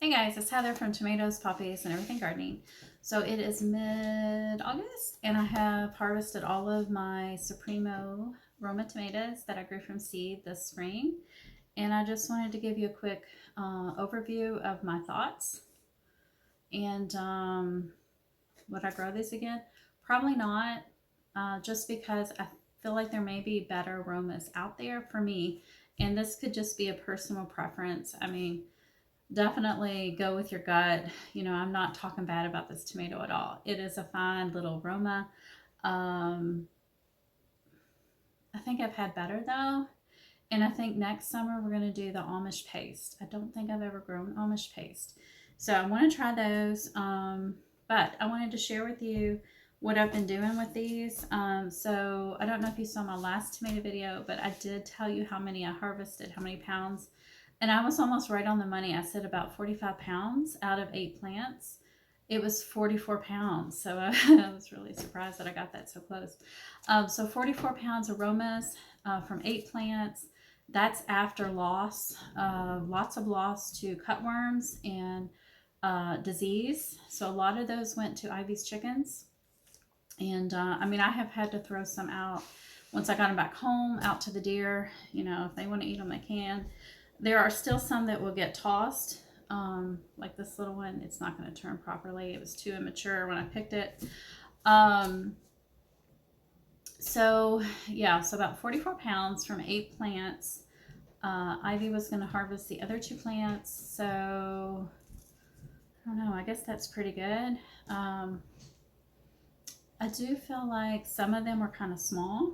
Hey guys, it's Heather from Tomatoes, Poppies, and Everything Gardening. So it is mid-August, and I have harvested all of my Supremo Roma tomatoes that I grew from seed this spring. And I just wanted to give you a quick overview of my thoughts. And would I grow these again? Probably not, just because I feel like there may be better aromas out there for me. And this could just be a personal preference. I mean, definitely go with your gut. You know, I'm not talking bad about this tomato at all. It is a fine little aroma. Um, I think I've had better though. And I think next summer we're going to do the Amish paste. I don't think I've ever grown Amish paste. So I want to try those. But I wanted to share with you what I've been doing with these. So I don't know if you saw my last tomato video, but I did tell you how many I harvested, how many pounds. And I was almost right on the money. I said about 45 pounds out of 8 plants. It was 44 pounds. So I was really surprised that I got that so close. So 44 pounds aromas from 8 plants. That's after loss, lots of loss to cutworms and disease. So a lot of those went to Ivy's chickens. And I mean, I have had to throw some out once I got them back home, out to the deer. You know, if they want to eat them, they can. There are still some that will get tossed, like this little one. It's not going to turn properly. It was too immature when I picked it. So yeah, so about 44 pounds from 8 plants. Ivy was going to harvest the other 2 plants, so I don't know. I guess that's pretty good. I do feel like some of them are kind of small,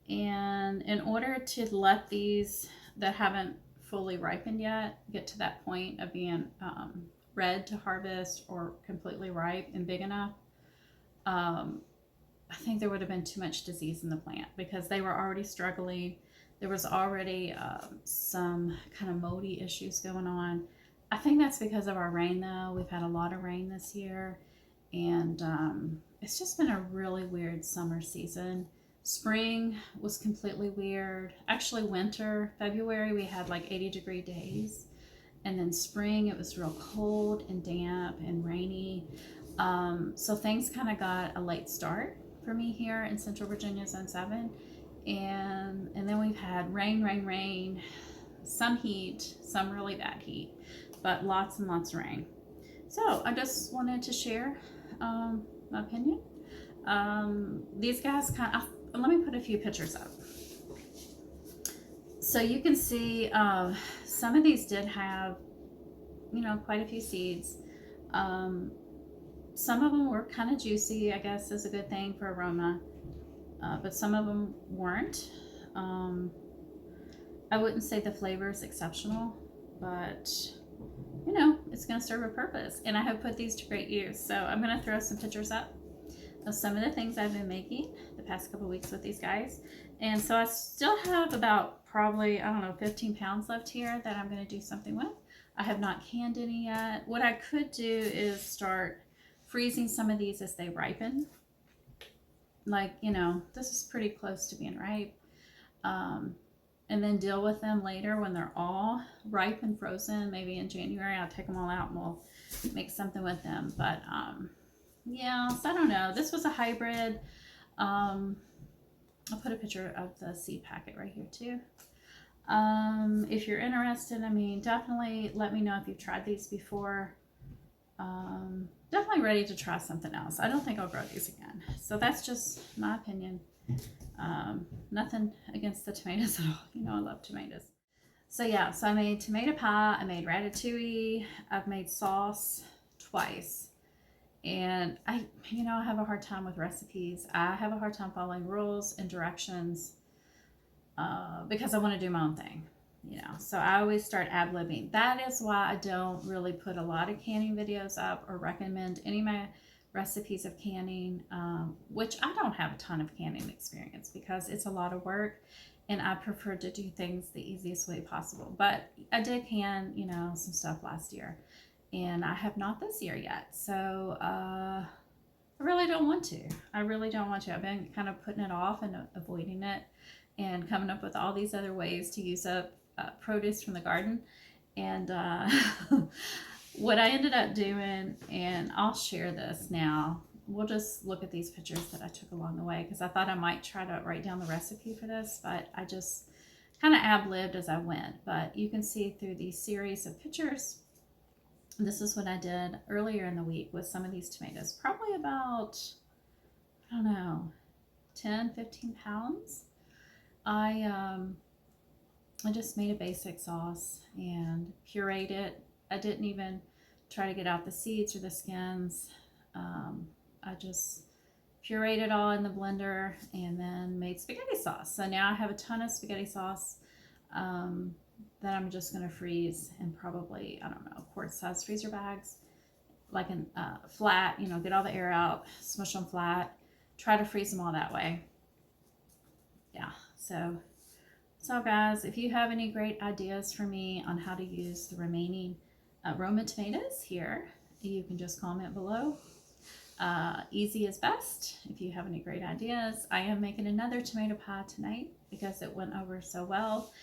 and in order to let these that haven't fully ripened yet get to that point of being red to harvest or completely ripe and big enough, I think there would have been too much disease in the plant because they were already struggling. There was already some kind of moldy issues going on. I think that's because of our rain though. We've had a lot of rain this year, and it's just been a really weird summer season. Spring was completely weird. Actually, winter, February, we had like 80-degree days. And then spring, it was real cold and damp and rainy. So things kind of got a late start for me here in Central Virginia, Zone 7. And then we've had rain, some heat, some really bad heat, but lots and lots of rain. So I just wanted to share my opinion. These guys let me put a few pictures up. So you can see some of these did have, you know, quite a few seeds. Some of them were kind of juicy, I guess is a good thing for aroma, but some of them weren't. I wouldn't say the flavor is exceptional, but you know, it's going to serve a purpose. And I have put these to great use. So I'm going to throw some pictures up of some of the things I've been making the past couple weeks with these guys. And so I still have about probably, I don't know, 15 pounds left here that I'm going to do something with. I have not canned any yet. What I could do is start freezing some of these as they ripen. Like, you know, this is pretty close to being ripe. And then deal with them later when they're all ripe and frozen. Maybe in January I'll take them all out and we'll make something with them. But yeah, so I don't know. This was a hybrid. I'll put a picture of the seed packet right here too. If you're interested, I mean, definitely let me know if you've tried these before. Definitely ready to try something else. I don't think I'll grow these again. So that's just my opinion. Nothing against the tomatoes at all. You know, I love tomatoes. So yeah, so I made tomato pie, I made ratatouille, I've made sauce twice. And I have a hard time with recipes. I have a hard time following rules and directions because I want to do my own thing, you know. So I always start ad-libbing. That is why I don't really put a lot of canning videos up or recommend any of my recipes of canning, which I don't have a ton of canning experience because it's a lot of work and I prefer to do things the easiest way possible. But I did can, you know, some stuff last year and I have not this year yet. So I really don't want to. I really don't want to. I've been kind of putting it off and avoiding it and coming up with all these other ways to use up produce from the garden. And what I ended up doing, and I'll share this now. We'll just look at these pictures that I took along the way because I thought I might try to write down the recipe for this, but I just kind of ad-libbed as I went. But you can see through these series of pictures, this is what I did earlier in the week with some of these tomatoes. Probably about, I don't know, 10, 15 pounds. I just made a basic sauce and pureed it. I didn't even try to get out the seeds or the skins. I just pureed it all in the blender and then made spaghetti sauce. So now I have a ton of spaghetti sauce that I'm just going to freeze in probably, I don't know, quart-size freezer bags, like in flat, you know, get all the air out, smush them flat, try to freeze them all that way. Yeah, so guys, if you have any great ideas for me on how to use the remaining Roma tomatoes here, you can just comment below. Easy is best. If you have any great ideas, I am making another tomato pie tonight because it went over so well.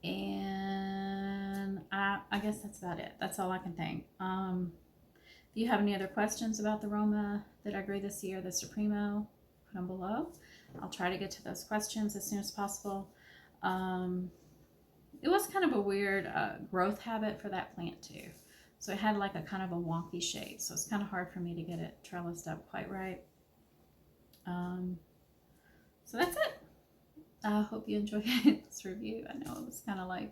And I guess that's about it. That's all I can think. If you have any other questions about the Roma that I grew this year, the Supremo, put them below. I'll try to get to those questions as soon as possible. It was kind of a weird growth habit for that plant too. So it had like a kind of a wonky shape. So it's kind of hard for me to get it trellised up quite right. So that's it. I hope you enjoyed this review. I know it was kind of like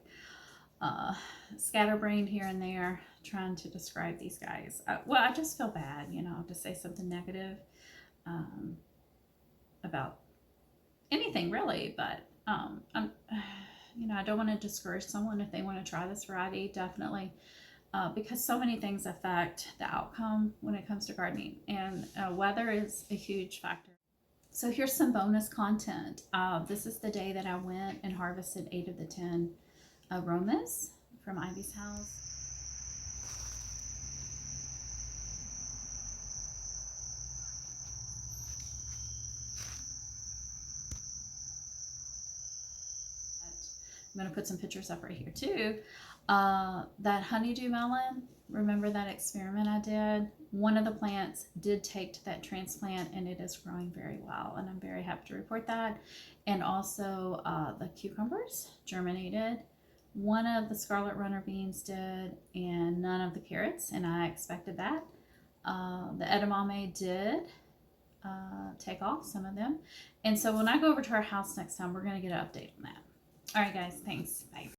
scatterbrained here and there trying to describe these guys. Well, I just feel bad, you know, to say something negative about anything really, but you know, I don't want to discourage someone if they want to try this variety, definitely, because so many things affect the outcome when it comes to gardening, and weather is a huge factor. So here's some bonus content. This is the day that I went and harvested 8 of the 10 aromas from Ivy's house. I'm going to put some pictures up right here too. That honeydew melon, remember that experiment I did? One of the plants did take to that transplant and it is growing very well, and I'm very happy to report that. And also the cucumbers germinated. One of the scarlet runner beans did, and none of the carrots, and I expected that. The edamame did take off some of them. And so when I go over to our house next time, we're going to get an update on that. All right, guys, thanks. Bye.